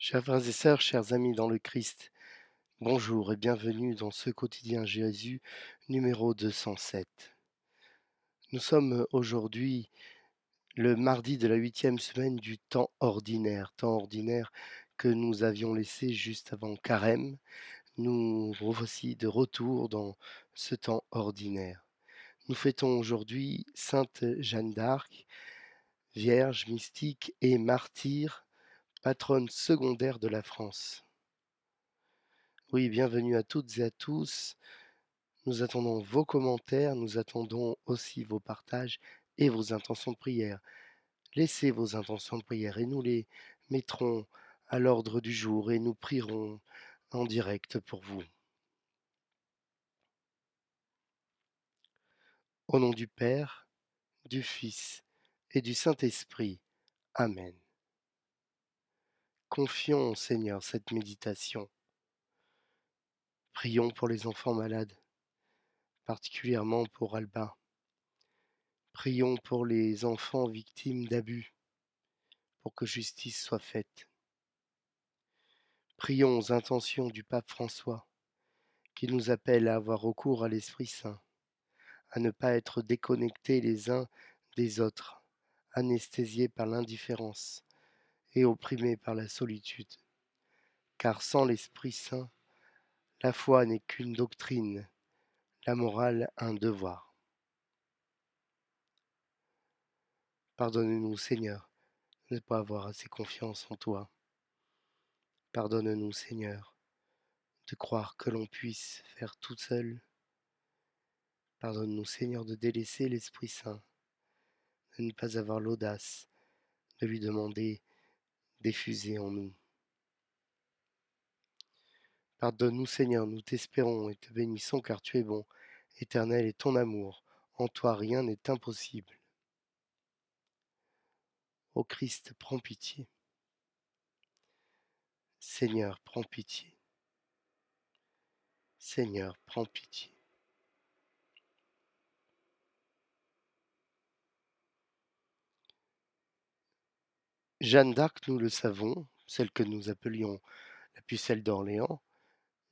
Chers frères et sœurs, chers amis dans le Christ, bonjour et bienvenue dans ce quotidien Jésus numéro 207. Nous sommes aujourd'hui le mardi de la 8e semaine du temps ordinaire que nous avions laissé juste avant Carême. Nous revoici de retour dans ce temps ordinaire. Nous fêtons aujourd'hui Sainte Jeanne d'Arc, Vierge mystique et martyre, patronne secondaire de la France. Oui, bienvenue à toutes et à tous. Nous attendons vos commentaires, nous attendons aussi vos partages et vos intentions de prière. Laissez vos intentions de prière et nous les mettrons à l'ordre du jour et nous prierons en direct pour vous. Au nom du Père, du Fils et du Saint-Esprit. Amen. Confions au Seigneur cette méditation. Prions pour les enfants malades, particulièrement pour Alba. Prions pour les enfants victimes d'abus, pour que justice soit faite. Prions aux intentions du pape François, qui nous appelle à avoir recours à l'Esprit Saint, à ne pas être déconnectés les uns des autres, anesthésiés par l'indifférence et opprimés par la solitude. Car sans l'Esprit Saint, la foi n'est qu'une doctrine, la morale un devoir. Pardonne-nous, Seigneur, de ne pas avoir assez confiance en toi. Pardonne-nous, Seigneur, de croire que l'on puisse faire tout seul. Pardonne-nous, Seigneur, de délaisser l'Esprit Saint, de ne pas avoir l'audace de lui demander d'effuser en nous. Pardonne-nous, Seigneur, nous t'espérons et te bénissons, car tu es bon, éternel est ton amour. En toi rien n'est impossible. Ô Christ, prends pitié. Seigneur, prends pitié. Seigneur, prends pitié. Jeanne d'Arc, nous le savons, celle que nous appelions la pucelle d'Orléans,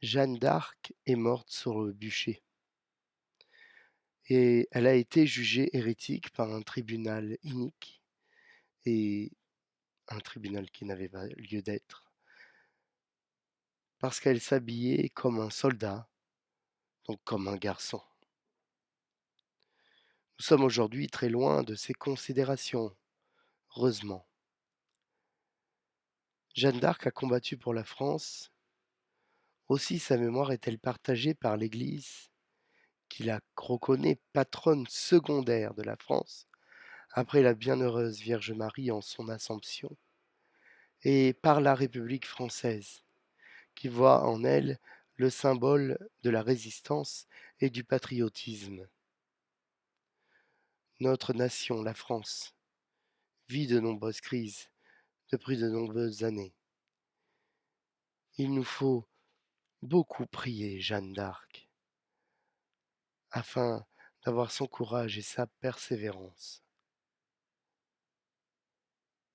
Jeanne d'Arc est morte sur le bûcher. Et elle a été jugée hérétique par un tribunal inique et un tribunal qui n'avait pas lieu d'être, parce qu'elle s'habillait comme un soldat, donc comme un garçon. Nous sommes aujourd'hui très loin de ces considérations, heureusement. Jeanne d'Arc a combattu pour la France. Aussi sa mémoire est-elle partagée par l'Église, qui la reconnaît patronne secondaire de la France, après la bienheureuse Vierge Marie en son Assomption, et par la République française, qui voit en elle le symbole de la résistance et du patriotisme. Notre nation, la France, vit de nombreuses crises depuis de nombreuses années. Il nous faut beaucoup prier Jeanne d'Arc afin d'avoir son courage et sa persévérance.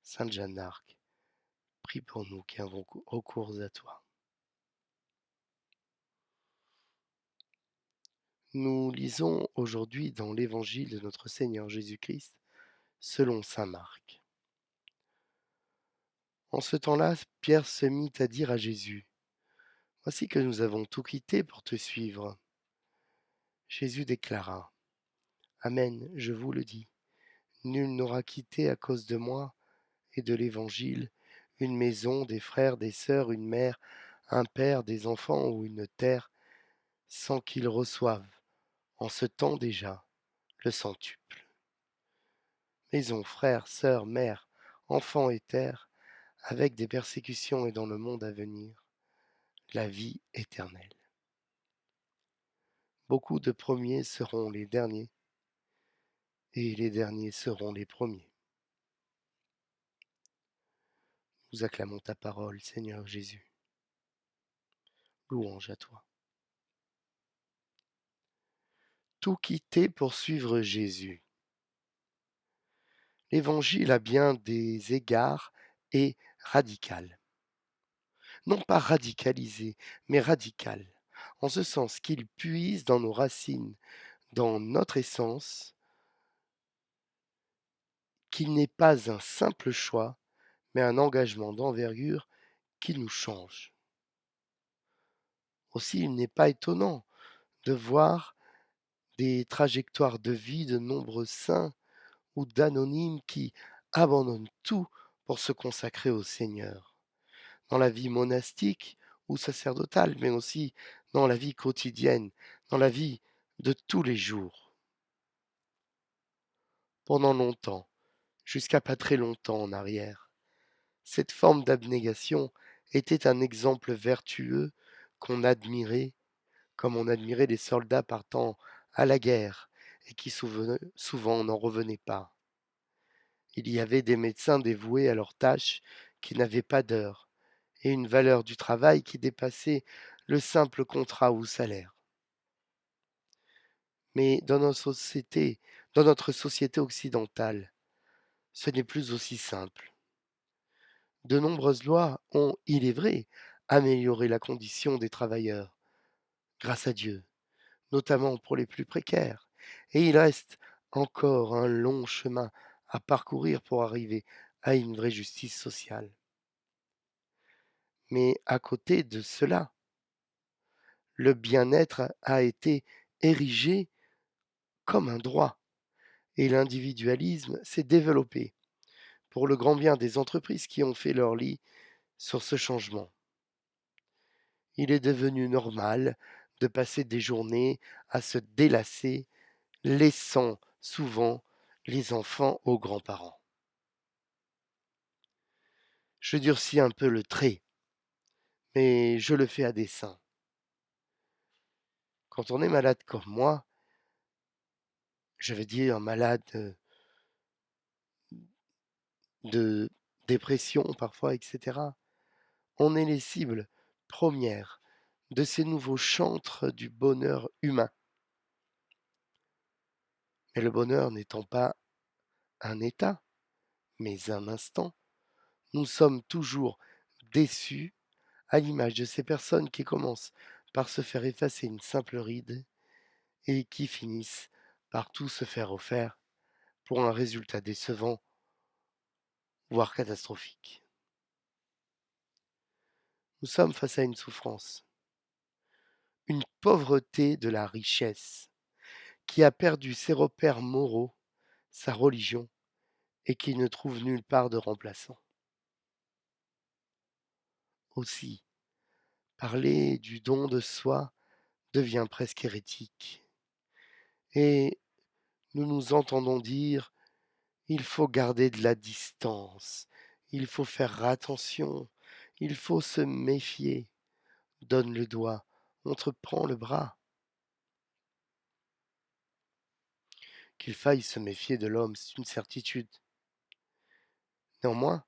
Sainte Jeanne d'Arc, prie pour nous qui avons recours à toi. Nous lisons aujourd'hui dans l'Évangile de notre Seigneur Jésus-Christ selon saint Marc. En ce temps-là, Pierre se mit à dire à Jésus, voici que nous avons tout quitté pour te suivre. Jésus déclara, Amen, je vous le dis, nul n'aura quitté à cause de moi et de l'Évangile une maison, des frères, des sœurs, une mère, un père, des enfants ou une terre, sans qu'il reçoive, en ce temps déjà, le centuple. Maison, frères, sœurs, mère, enfants et terre, avec des persécutions et dans le monde à venir, la vie éternelle. Beaucoup de premiers seront les derniers, et les derniers seront les premiers. Nous acclamons ta parole, Seigneur Jésus. Louange à toi. Tout quitter pour suivre Jésus. L'Évangile à bien des égards est radical. non pas radicalisé, mais radical, en ce sens qu'il puise dans nos racines, dans notre essence, qu'il n'est pas un simple choix, mais un engagement d'envergure qui nous change. Aussi, il n'est pas étonnant de voir des trajectoires de vie de nombreux saints ou d'anonymes qui abandonnent tout pour se consacrer au Seigneur, dans la vie monastique ou sacerdotale, mais aussi dans la vie quotidienne, dans la vie de tous les jours. Pendant longtemps, jusqu'à pas très longtemps en arrière, cette forme d'abnégation était un exemple vertueux qu'on admirait, comme on admirait les soldats partant à la guerre et qui souvent n'en revenaient pas. Il y avait des médecins dévoués à leurs tâches qui n'avaient pas d'heure et une valeur du travail qui dépassait le simple contrat ou salaire. Mais dans notre société occidentale, ce n'est plus aussi simple. De nombreuses lois ont, il est vrai, amélioré la condition des travailleurs, grâce à Dieu, notamment pour les plus précaires. Et il reste encore un long chemin à parcourir pour arriver à une vraie justice sociale. Mais à côté de cela, le bien-être a été érigé comme un droit et l'individualisme s'est développé pour le grand bien des entreprises qui ont fait leur lit sur ce changement. Il est devenu normal de passer des journées à se délasser, laissant souvent les enfants aux grands-parents. Je durcis un peu le trait, mais je le fais à dessein. Quand on est malade comme moi, je veux dire malade de dépression parfois, etc., on est les cibles premières de ces nouveaux chantres du bonheur humain. Mais le bonheur n'étant pas un état, mais un instant, nous sommes toujours déçus à l'image de ces personnes qui commencent par se faire effacer une simple ride et qui finissent par tout se faire offert pour un résultat décevant, voire catastrophique. Nous sommes face à une souffrance, une pauvreté de la richesse qui a perdu ses repères moraux, sa religion, et qui ne trouve nulle part de remplaçant. Aussi, parler du don de soi devient presque hérétique. Et nous nous entendons dire, il faut garder de la distance, il faut faire attention, il faut se méfier. Donne le doigt, on te prend le bras. Qu'il faille se méfier de l'homme, c'est une certitude. Néanmoins,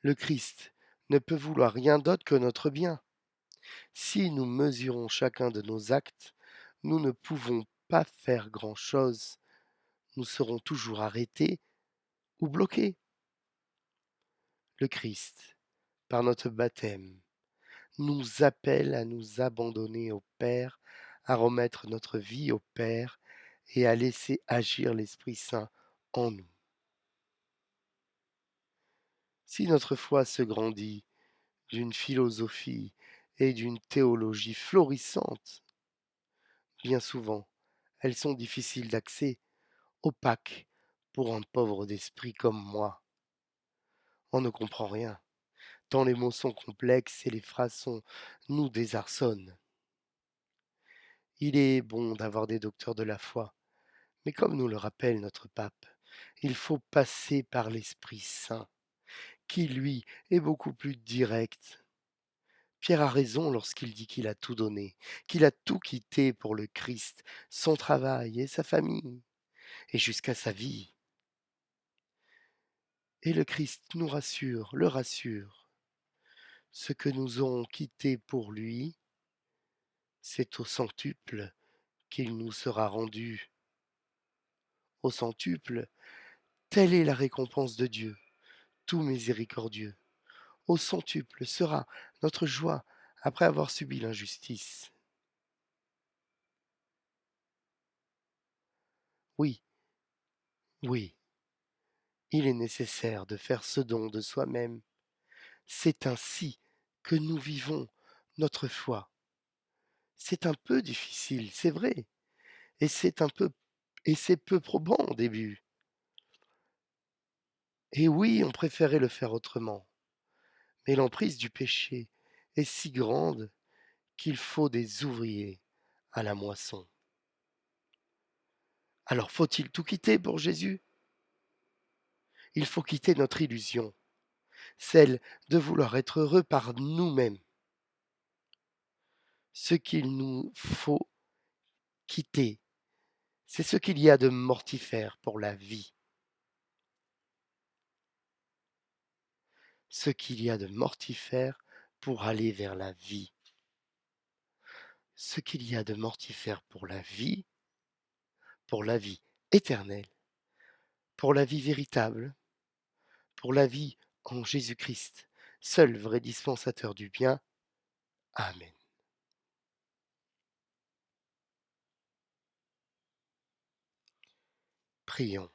le Christ ne peut vouloir rien d'autre que notre bien. Si nous mesurons chacun de nos actes, nous ne pouvons pas faire grand-chose. Nous serons toujours arrêtés ou bloqués. Le Christ, par notre baptême, nous appelle à nous abandonner au Père, à remettre notre vie au Père et à laisser agir l'Esprit Saint en nous. Si notre foi se grandit d'une philosophie et d'une théologie florissantes, bien souvent, elles sont difficiles d'accès, opaques pour un pauvre d'esprit comme moi. On ne comprend rien, tant les mots sont complexes et les phrases nous désarçonnent. Il est bon d'avoir des docteurs de la foi, mais comme nous le rappelle notre pape, il faut passer par l'Esprit Saint, qui lui est beaucoup plus direct. Pierre a raison lorsqu'il dit qu'il a tout donné, qu'il a tout quitté pour le Christ, son travail et sa famille, et jusqu'à sa vie. Et le Christ nous rassure, le rassure. Ce que nous aurons quitté pour lui, c'est au centuple qu'il nous sera rendu. Au centuple, telle est la récompense de Dieu, tout miséricordieux, au centuple sera notre joie après avoir subi l'injustice. Oui, oui, il est nécessaire de faire ce don de soi-même. C'est ainsi que nous vivons notre foi. C'est un peu difficile, c'est vrai, et c'est peu probant au début. Et oui, on préférait le faire autrement. Mais l'emprise du péché est si grande qu'il faut des ouvriers à la moisson. Alors faut-il tout quitter pour Jésus? Il faut quitter notre illusion, celle de vouloir être heureux par nous-mêmes. Ce qu'il nous faut quitter, c'est ce qu'il y a de mortifère pour la vie. Ce qu'il y a de mortifère pour aller vers la vie. Ce qu'il y a de mortifère pour la vie éternelle, pour la vie véritable, pour la vie en Jésus-Christ, seul vrai dispensateur du bien. Amen. Prions.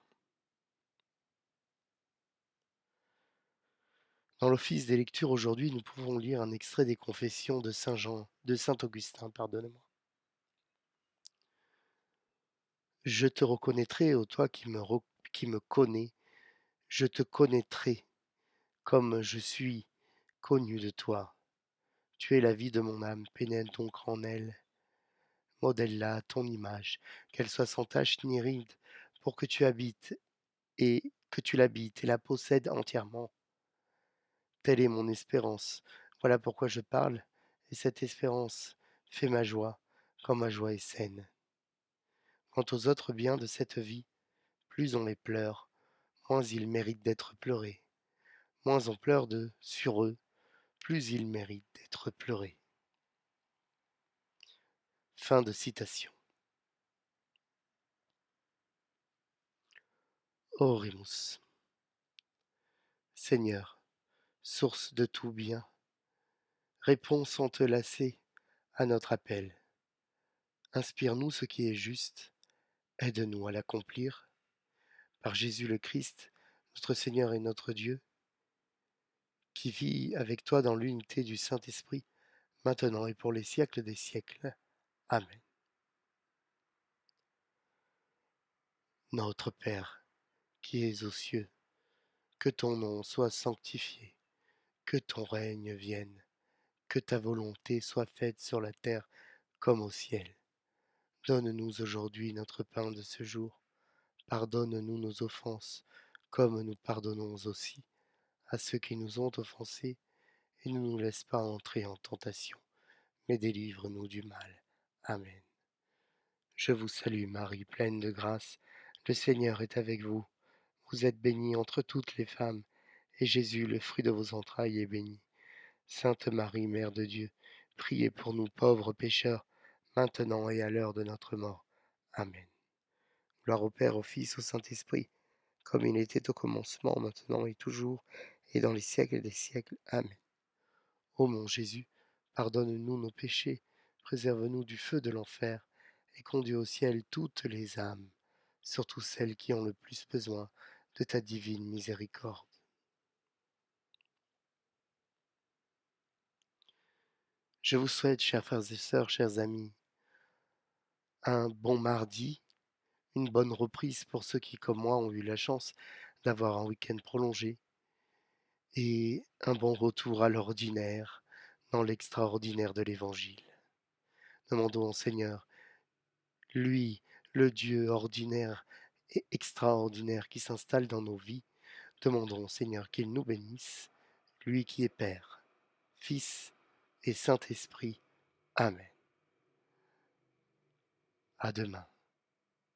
Dans l'office des lectures aujourd'hui, nous pouvons lire un extrait des Confessions de Saint Jean, de Saint Augustin, pardonnez-moi. Je te reconnaîtrai, ô toi qui me connais, je te connaîtrai comme je suis connu de toi. Tu es la vie de mon âme, pénètre donc en elle, modèle-la à ton image, qu'elle soit sans tache ni ride, pour que tu habites et que tu l'habites et la possèdes entièrement. Telle est mon espérance. Voilà pourquoi je parle, et cette espérance fait ma joie, quand ma joie est saine. Quant aux autres biens de cette vie, plus on les pleure, moins ils méritent d'être pleurés. Moins on pleure sur eux, plus ils méritent d'être pleurés. Fin de citation. Oremus. Seigneur, source de tout bien, réponds sans te lasser à notre appel. Inspire-nous ce qui est juste, aide-nous à l'accomplir. Par Jésus le Christ, notre Seigneur et notre Dieu, qui vit avec toi dans l'unité du Saint-Esprit, maintenant et pour les siècles des siècles. Amen. Notre Père, qui es aux cieux, que ton nom soit sanctifié, que ton règne vienne, que ta volonté soit faite sur la terre comme au ciel. Donne-nous aujourd'hui notre pain de ce jour. Pardonne-nous nos offenses, comme nous pardonnons aussi à ceux qui nous ont offensés, et ne nous laisse pas entrer en tentation, mais délivre-nous du mal. Amen. Je vous salue Marie, pleine de grâce, le Seigneur est avec vous. Vous êtes bénie entre toutes les femmes, et Jésus, le fruit de vos entrailles, est béni. Sainte Marie, Mère de Dieu, priez pour nous pauvres pécheurs, maintenant et à l'heure de notre mort. Amen. Gloire au Père, au Fils, au Saint-Esprit, comme il était au commencement, maintenant et toujours, et dans les siècles des siècles. Amen. Ô mon Jésus, pardonne-nous nos péchés, préserve-nous du feu de l'enfer, et conduis au ciel toutes les âmes, surtout celles qui ont le plus besoin de ta divine miséricorde. Je vous souhaite, chers frères et sœurs, chers amis, un bon mardi, une bonne reprise pour ceux qui, comme moi, ont eu la chance d'avoir un week-end prolongé, et un bon retour à l'ordinaire, dans l'extraordinaire de l'Évangile. Demandons au Seigneur, lui, le Dieu ordinaire et extraordinaire qui s'installe dans nos vies, demandons au Seigneur qu'il nous bénisse, lui qui est Père, Fils et Saint-Esprit. Amen. À demain.